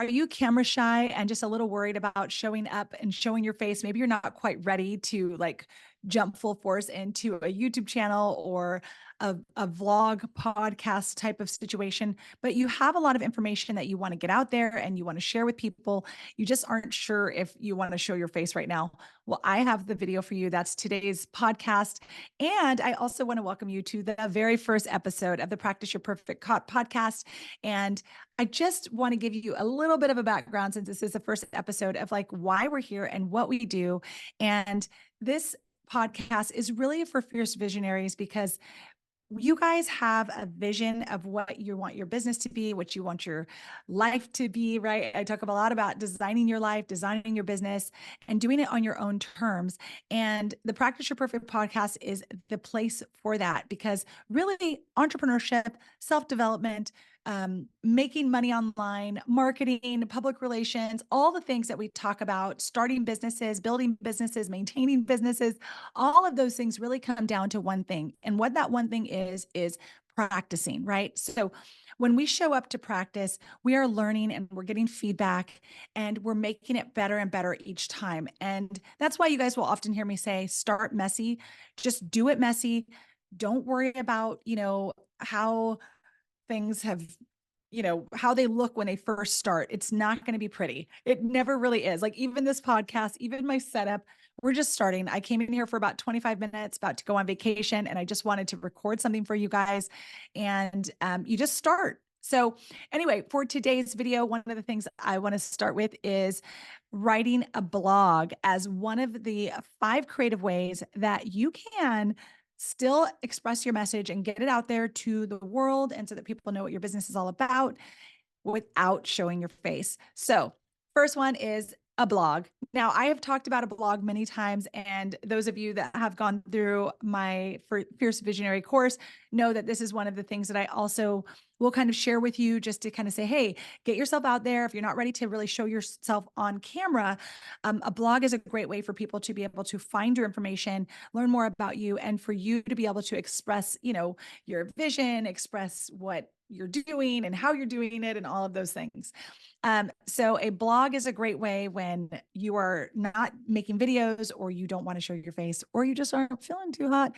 Are you camera shy and just a little worried about showing up and showing your face? Maybe you're not quite ready to like jump full force into a YouTube channel or a vlog podcast type of situation, but you have a lot of information that you want to get out there and you want to share with people. You just aren't sure if you want to show your face right now. Well, I have the video for you. That's today's podcast. And I also want to welcome you to the very first episode of the Practice Your Perfect podcast. And I just want to give you a little bit of a background since this is the first episode of like why we're here and what we do. And this podcast is really for fierce visionaries because you guys have a vision of what you want your business to be, what you want your life to be, right? I talk a lot about designing your life, designing your business, and doing it on your own terms. And the Practice Your Perfect podcast is the place for that because really entrepreneurship, self-development, making money online, marketing, public relations, all the things that we talk about, starting businesses, building businesses, maintaining businesses, all of those things really come down to one thing. And what that one thing is practicing, right? So when we show up to practice, we are learning and we're getting feedback and we're making it better and better each time. And that's why you guys will often hear me say, start messy, just do it messy. Don't worry about, how things have, how they look when they first start. It's not going to be pretty. It never really is. Like even this podcast, even my setup, we're just starting. I came in here for about 25 minutes, about to go on vacation, and I just wanted to record something for you guys. And you just start. So anyway, for today's video, one of the things I want to start with is writing a blog as one of the 5 creative ways that you can still express your message and get it out there to the world and so that people know what your business is all about without showing your face. So first one is a blog. Now, I have talked about a blog many times, and those of you that have gone through my Fierce Visionary course know that this is one of the things that I also will kind of share with you just to kind of say, hey, get yourself out there. If you're not ready to really show yourself on camera, a blog is a great way for people to be able to find your information, learn more about you, and for you to be able to express, your vision, express what you're doing and how you're doing it and all of those things. So a blog is a great way when you are not making videos or you don't want to show your face or you just aren't feeling too hot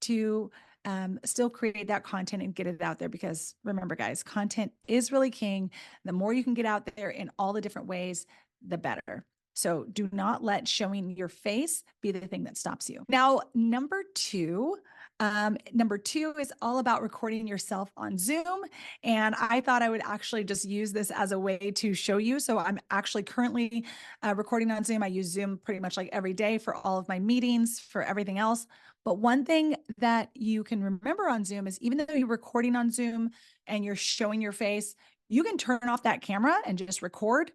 to still create that content and get it out there. Because remember, guys, content is really king. The more you can get out there in all the different ways, the better. So do not let showing your face be the thing that stops you. Now, number two is all about recording yourself on Zoom. And I thought I would actually just use this as a way to show you. So I'm actually currently recording on Zoom. I use Zoom pretty much like every day for all of my meetings, for everything else. But one thing that you can remember on Zoom is even though you're recording on Zoom and you're showing your face, you can turn off that camera and just record.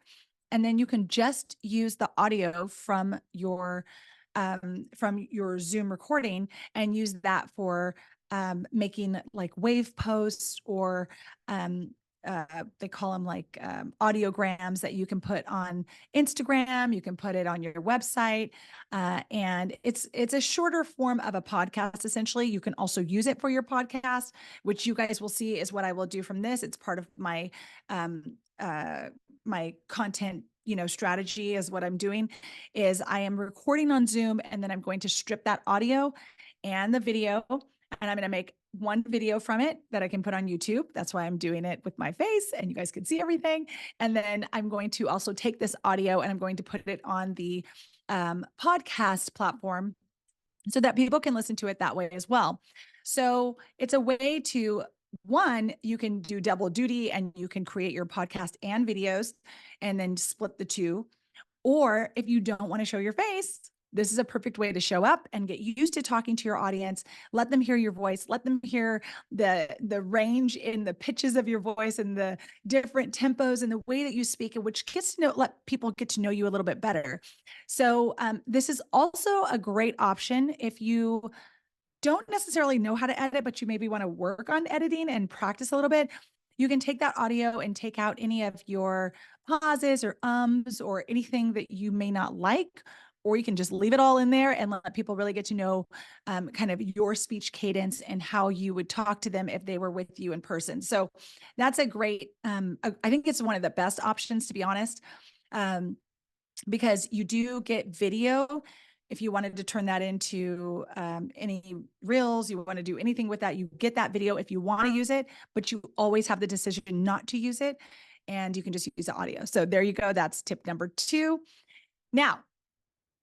And then you can just use the audio from your Zoom recording and use that for making like wave posts or they call them like audiograms that you can put on Instagram. You can put it on your website, and it's a shorter form of a podcast. Essentially, you can also use it for your podcast, which you guys will see is what I will do from this. It's part of my my content strategy is what I'm doing is I am recording on Zoom and then I'm going to strip that audio and the video and I'm going to make one video from it that I can put on YouTube. That's why I'm doing it with my face and you guys can see everything. And then I'm going to also take this audio and I'm going to put it on the podcast platform so that people can listen to it that way as well. So it's a way to one, you can do double duty and you can create your podcast and videos and then split the two. Or if you don't want to show your face, this is a perfect way to show up and get used to talking to your audience. Let them hear your voice. Let them hear the range in the pitches of your voice and the different tempos and the way that you speak, which gets to let people get to know you a little bit better. So this is also a great option if you don't necessarily know how to edit, but you maybe want to work on editing and practice a little bit. You can take that audio and take out any of your pauses or ums or anything that you may not like, or you can just leave it all in there and let people really get to know kind of your speech cadence and how you would talk to them if they were with you in person. So that's a great, I think it's one of the best options, to be honest, because you do get video. If you wanted to turn that into any reels, you want to do anything with that, you get that video if you want to use it, but you always have the decision not to use it, and you can just use the audio. So there you go. That's tip number 2. Now,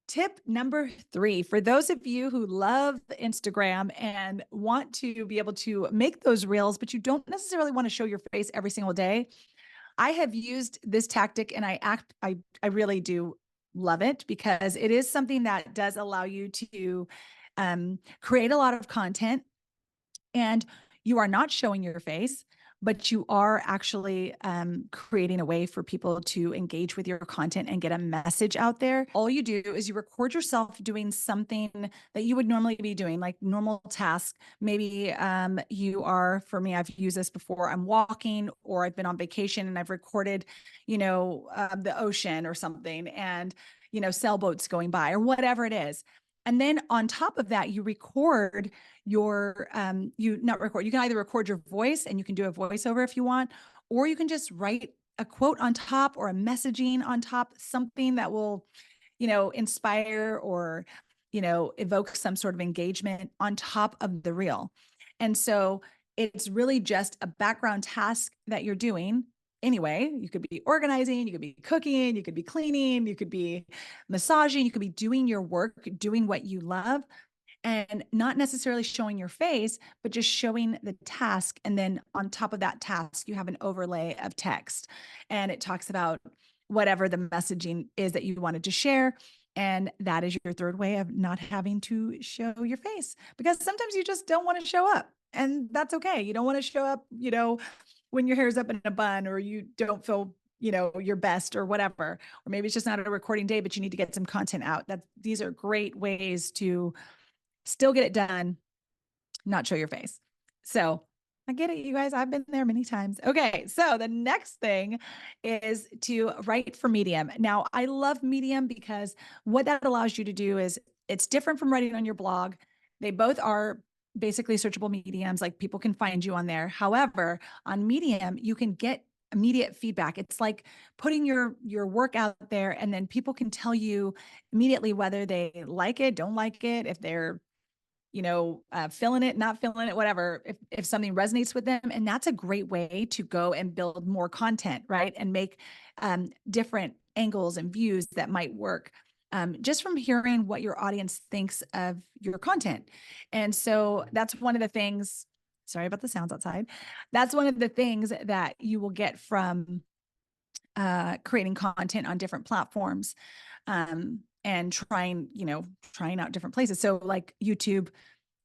tip number 3, for those of you who love Instagram and want to be able to make those reels, but you don't necessarily want to show your face every single day, I have used this tactic, and I really do love it, because it is something that does allow you to create a lot of content, and you are not showing your face, but you are actually creating a way for people to engage with your content and get a message out there. All you do is you record yourself doing something that you would normally be doing, like normal tasks. Maybe you are, for me, I've used this before. I'm walking, or I've been on vacation and I've recorded, the ocean or something, and, sailboats going by or whatever it is. And then on top of that, you record your, you can either record your voice, and you can do a voiceover if you want, or you can just write a quote on top or a messaging on top, something that will, inspire or, evoke some sort of engagement on top of the reel. And so it's really just a background task that you're doing. Anyway, you could be organizing, you could be cooking, you could be cleaning, you could be massaging, you could be doing your work, doing what you love, and not necessarily showing your face, but just showing the task. And then on top of that task, you have an overlay of text, and it talks about whatever the messaging is that you wanted to share. And that is your third way of not having to show your face, because sometimes you just don't want to show up, and that's okay. You don't want to show up, when your hair's up in a bun, or you don't feel, your best or whatever, or maybe it's just not a recording day, but you need to get some content out. These are great ways to still get it done, not show your face. So I get it, you guys. I've been there many times. Okay. So the next thing is to write for Medium. Now, I love Medium because what that allows you to do is, it's different from writing on your blog. They both are basically searchable mediums, like people can find you on there. However, on Medium, you can get immediate feedback. It's like putting your work out there, and then people can tell you immediately whether they like it, don't like it, if they're feeling it, not feeling it, whatever, if something resonates with them. And that's a great way to go and build more content, right? And make different angles and views that might work, just from hearing what your audience thinks of your content. And so that's one of the things, sorry about the sounds outside. That's one of the things that you will get from creating content on different platforms. And trying out different places. So like YouTube,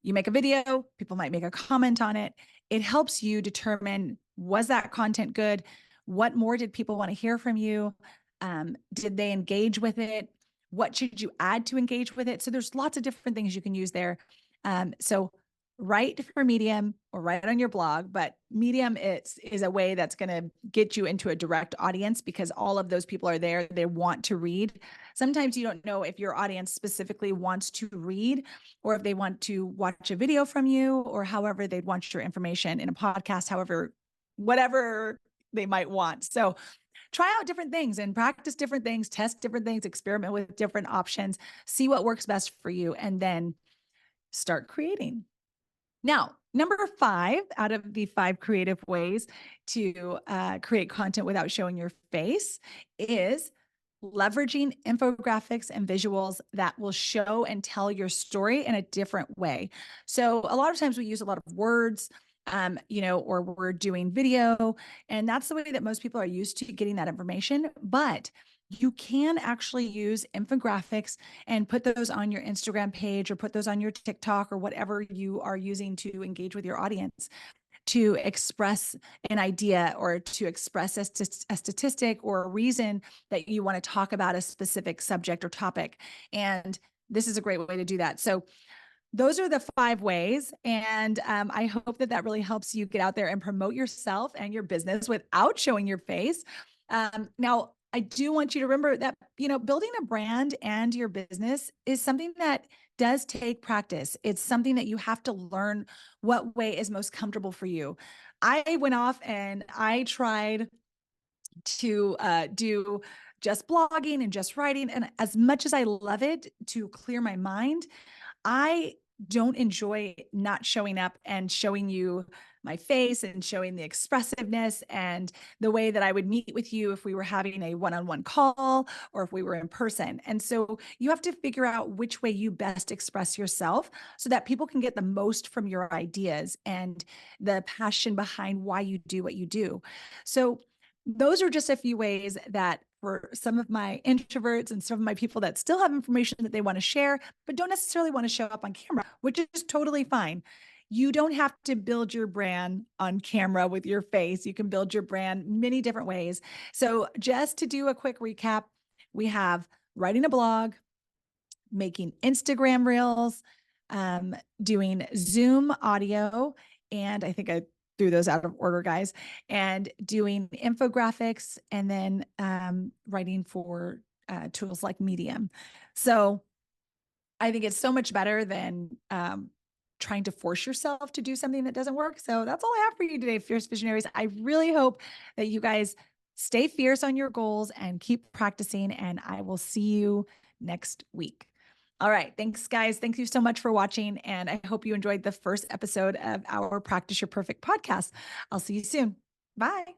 you make a video, people might make a comment on it. It helps you determine, was that content good? What more did people want to hear from you? Did they engage with it? What should you add to engage with it? So there's lots of different things you can use there. So write for Medium or write on your blog, but Medium is a way that's going to get you into a direct audience, because all of those people are there. They want to read. Sometimes you don't know if your audience specifically wants to read, or if they want to watch a video from you, or however they'd want your information in a podcast, whatever they might want. So try out different things and practice different things, test different things, experiment with different options, see what works best for you, and then start creating. Now, number 5 out of the 5 creative ways to create content without showing your face is leveraging infographics and visuals that will show and tell your story in a different way. So a lot of times we use a lot of words, or we're doing video, and that's the way that most people are used to getting that information. But you can actually use infographics and put those on your Instagram page, or put those on your TikTok, or whatever you are using to engage with your audience, to express an idea, or to express a statistic or a reason that you want to talk about a specific subject or topic. And this is a great way to do that. So those are the 5 ways. And I hope that really helps you get out there and promote yourself and your business without showing your face. Now, I do want you to remember that, building a brand and your business is something that does take practice. It's something that you have to learn what way is most comfortable for you. I went off and I tried to do just blogging and just writing. And as much as I love it to clear my mind, I don't enjoy not showing up and showing you my face and showing the expressiveness and the way that I would meet with you if we were having a one-on-one call or if we were in person. And so you have to figure out which way you best express yourself so that people can get the most from your ideas and the passion behind why you do what you do. So those are just a few ways that for some of my introverts and some of my people that still have information that they want to share, but don't necessarily want to show up on camera, which is totally fine. You don't have to build your brand on camera with your face. You can build your brand many different ways. So, just to do a quick recap, we have writing a blog, making Instagram reels, doing Zoom audio, and I think I threw those out of order, guys, and doing infographics, and then writing for tools like Medium. So I think it's so much better than trying to force yourself to do something that doesn't work. So that's all I have for you today, Fierce Visionaries. I really hope that you guys stay fierce on your goals and keep practicing, and I will see you next week. All right. Thanks, guys. Thank you so much for watching. And I hope you enjoyed the first episode of our Practice Your Perfect podcast. I'll see you soon. Bye.